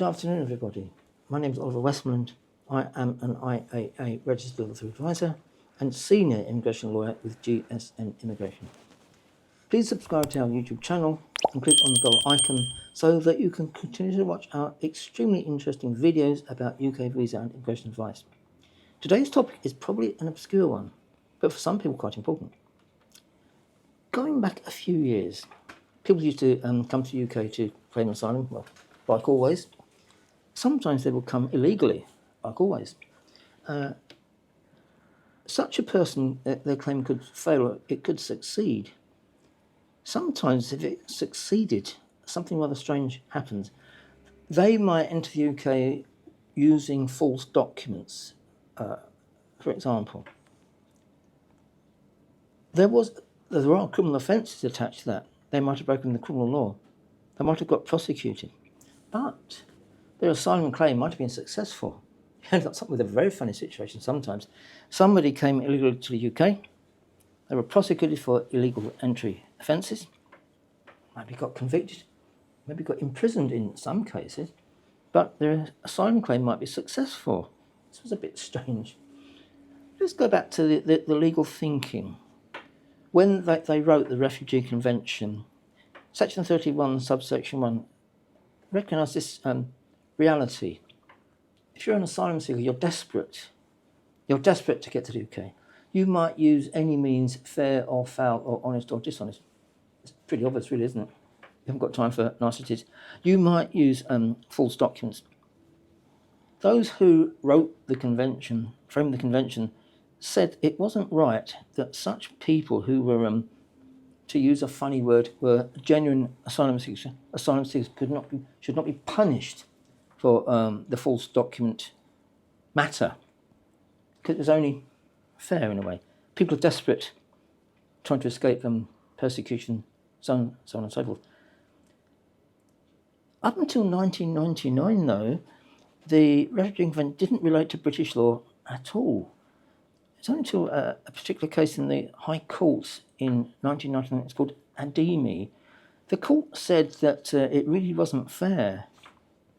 Good afternoon, everybody. My name is Oliver Westmoreland. I am an IAA registered level 3 advisor and senior immigration lawyer with GSN Immigration. Please subscribe to our YouTube channel and click on the bell icon so that you can continue to watch our extremely interesting videos about UK visa and immigration advice. Today's topic is probably an obscure one, but for some people quite important. Going back a few years, people used to come to the UK to claim asylum, well, like always. Sometimes they will come illegally, like always. Such a person, their claim could fail, or it could succeed. Sometimes if it succeeded, something rather strange happens. They might enter the UK using false documents, for example. There are criminal offences attached to that. They might have broken the criminal law. They might have got prosecuted. But their asylum claim might have been successful. You end up with a very funny situation sometimes. Somebody came illegally to the UK. They were prosecuted for illegal entry offences. Maybe got convicted. Maybe got imprisoned in some cases. But their asylum claim might be successful. This was a bit strange. Let's go back to the legal thinking. When they wrote the Refugee Convention, Section 31, subsection 1, recognise this reality. If you're an asylum seeker, you're desperate. You're desperate to get to the UK. You might use any means, fair or foul or honest or dishonest. It's pretty obvious, really, isn't it? You haven't got time for niceties. You might use false documents. Those who wrote the convention, framed the convention, said it wasn't right that such people who were, to use a funny word, were genuine asylum seekers. Asylum seekers should not be punished for the false document matter, because it was only fair in a way. People are desperate, trying to escape persecution, so on and so forth. Up until 1999, though, the Refugee Convention didn't relate to British law at all. It's only until a particular case in the High Court in 1999, it's called Ademi. The court said that it really wasn't fair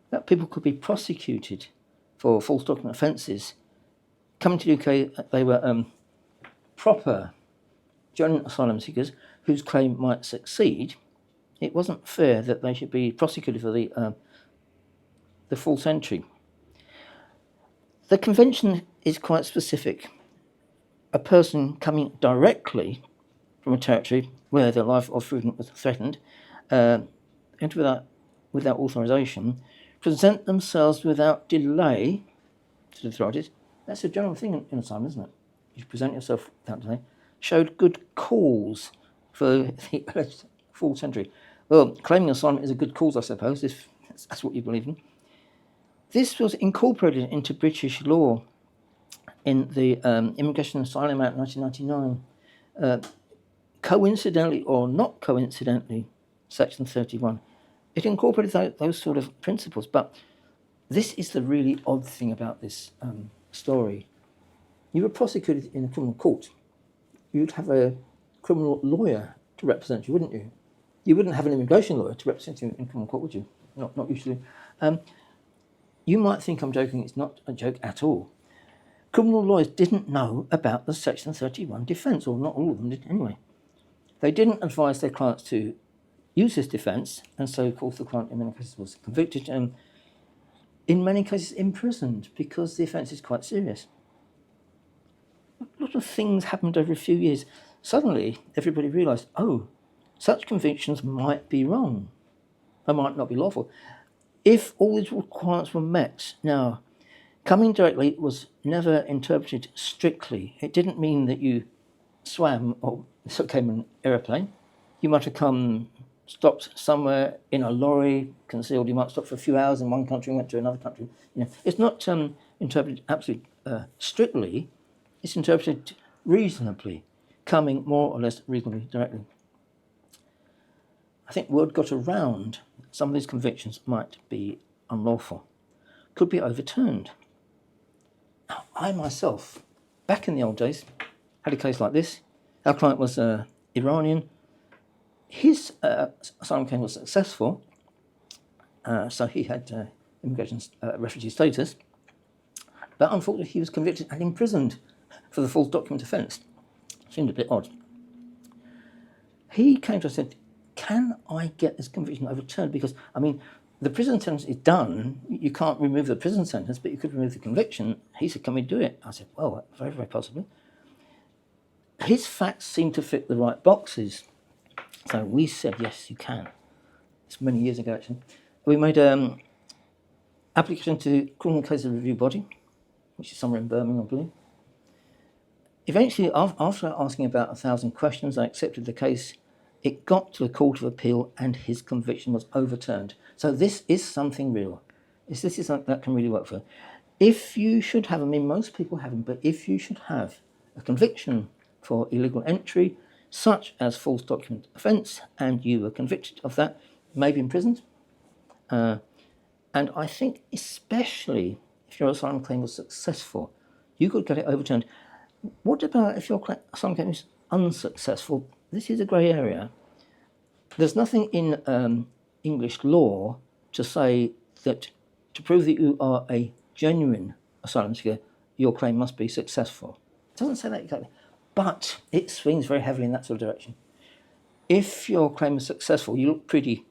that people could be prosecuted for false document offences. Coming to the UK, they were proper, genuine asylum seekers whose claim might succeed. It wasn't fair that they should be prosecuted for the false entry. The convention is quite specific. A person coming directly from a territory where their life or freedom was threatened, enter without authorisation, present themselves without delay to the authorities. That's a general thing in asylum, isn't it? You present yourself without delay. Showed good cause for the alleged false entry. Well, claiming asylum is a good cause, I suppose, if that's what you believe in. This was incorporated into British law in the Immigration and Asylum Act 1999, coincidentally or not coincidentally, Section 31. It incorporated those sort of principles, but this is the really odd thing about this story. You were prosecuted in a criminal court. You'd have a criminal lawyer to represent you, wouldn't you? You wouldn't have an immigration lawyer to represent you in criminal court, would you? Not usually. You might think I'm joking. It's not a joke at all. Criminal lawyers didn't know about the Section 31 defence, or not all of them did anyway. They didn't advise their clients to use this defence, and so, of course, the client in many cases was convicted and in many cases imprisoned because the offence is quite serious. A lot of things happened over a few years. Suddenly, everybody realised, oh, such convictions might be wrong. They might not be lawful. If all these requirements were met, now, coming directly was never interpreted strictly. It didn't mean that you swam or came in an aeroplane. You might have come, stopped somewhere in a lorry, concealed. You might stop for a few hours in one country and went to another country. It's not interpreted absolutely strictly. It's interpreted reasonably, coming more or less reasonably directly. I think word got around some of these convictions might be unlawful, could be overturned. Now, I myself, back in the old days, had a case like this. Our client was Iranian. His asylum claim was successful, so he had immigration refugee status. But unfortunately, he was convicted and imprisoned for the false document offence. Seemed a bit odd. He came to us and said, can I get this conviction overturned? Because, I mean, the prison sentence is done. You can't remove the prison sentence, but you could remove the conviction. He said, can we do it? I said, well, very, very possibly. His facts seemed to fit the right boxes. So we said, yes, you can. It's many years ago, actually. We made an application to Criminal Cases Review Body, which is somewhere in Birmingham, I believe. Eventually, after asking about 1,000 questions, I accepted the case. It got to the Court of Appeal and his conviction was overturned. So this is something real. This is something that can really work for you. If you should have, I mean, most people haven't, but if you should have a conviction for illegal entry, such as false document offence, and you were convicted of that, maybe imprisoned. And I think especially if your asylum claim was successful, you could get it overturned. What about if your asylum claim is unsuccessful? This is a grey area. There's nothing in English law to say that to prove that you are a genuine asylum seeker, your claim must be successful. It doesn't say that exactly, but it swings very heavily in that sort of direction. If your claim is successful, you look pretty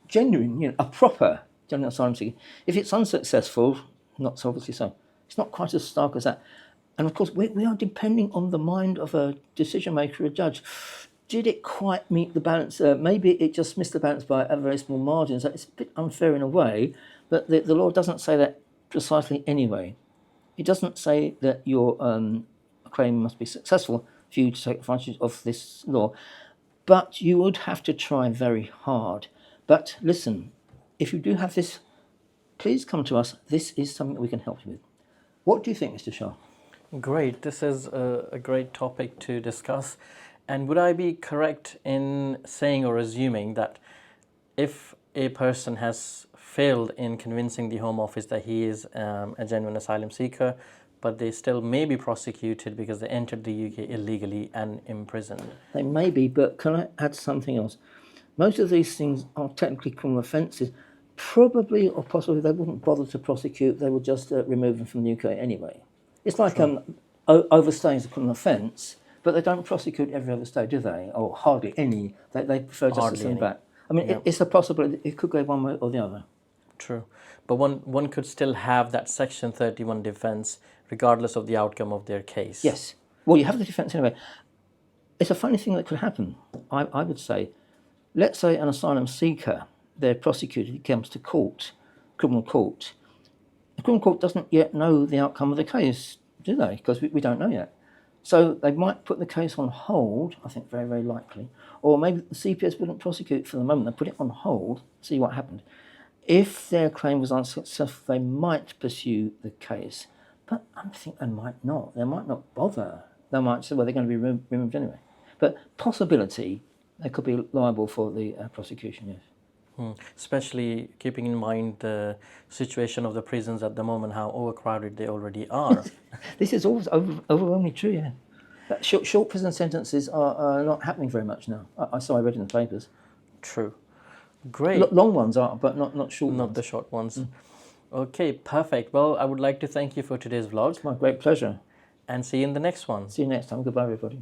genuine, a proper genuine asylum seeker. If it's unsuccessful, not so obviously so. It's not quite as stark as that. And of course, we are depending on the mind of a decision maker, a judge. Did it quite meet the balance? Maybe it just missed the balance by a very small margin. So it's a bit unfair in a way, but the law doesn't say that precisely anyway. It doesn't say that your claim must be successful for you to take advantage of this law. But you would have to try very hard. But listen, if you do have this, please come to us. This is something that we can help you with. What do you think, Mr. Shah? Great. This is a great topic to discuss. And would I be correct in saying or assuming that if a person has failed in convincing the Home Office that he is a genuine asylum seeker, but they still may be prosecuted because they entered the UK illegally and imprisoned? They may be, but can I add something else? Most of these things are technically criminal offences. Probably or possibly they wouldn't bother to prosecute. They would just remove them from the UK anyway. It's like overstaying is a criminal offence, but they don't prosecute every overstay, do they? Or hardly any. They prefer just to send back. I mean, it's a possibility. It could go one way or the other. True. But one could still have that Section 31 defence regardless of the outcome of their case. Yes. Well, you have the defence anyway. It's a funny thing that could happen, I would say. Let's say an asylum seeker, they're prosecuted, it comes to court, criminal court. The criminal court doesn't yet know the outcome of the case, do they? Because we don't know yet. So they might put the case on hold, I think very, very likely. Or maybe the CPS wouldn't prosecute for the moment. They put it on hold, see what happened. If their claim was unsuccessful, they might pursue the case. But I think they might not. They might not bother. They might say, well, they're going to be removed anyway. But possibility, they could be liable for the prosecution, yes. Especially keeping in mind the situation of the prisons at the moment, how overcrowded they already are. This is always overwhelmingly true, yeah. Short prison sentences are not happening very much now. I read in the papers. True. Great. Long ones are, but not short ones. Not the short ones. Okay, perfect. Well, I would like to thank you for today's vlog. It's my great pleasure. And see you in the next one. See you next time. Goodbye, everybody.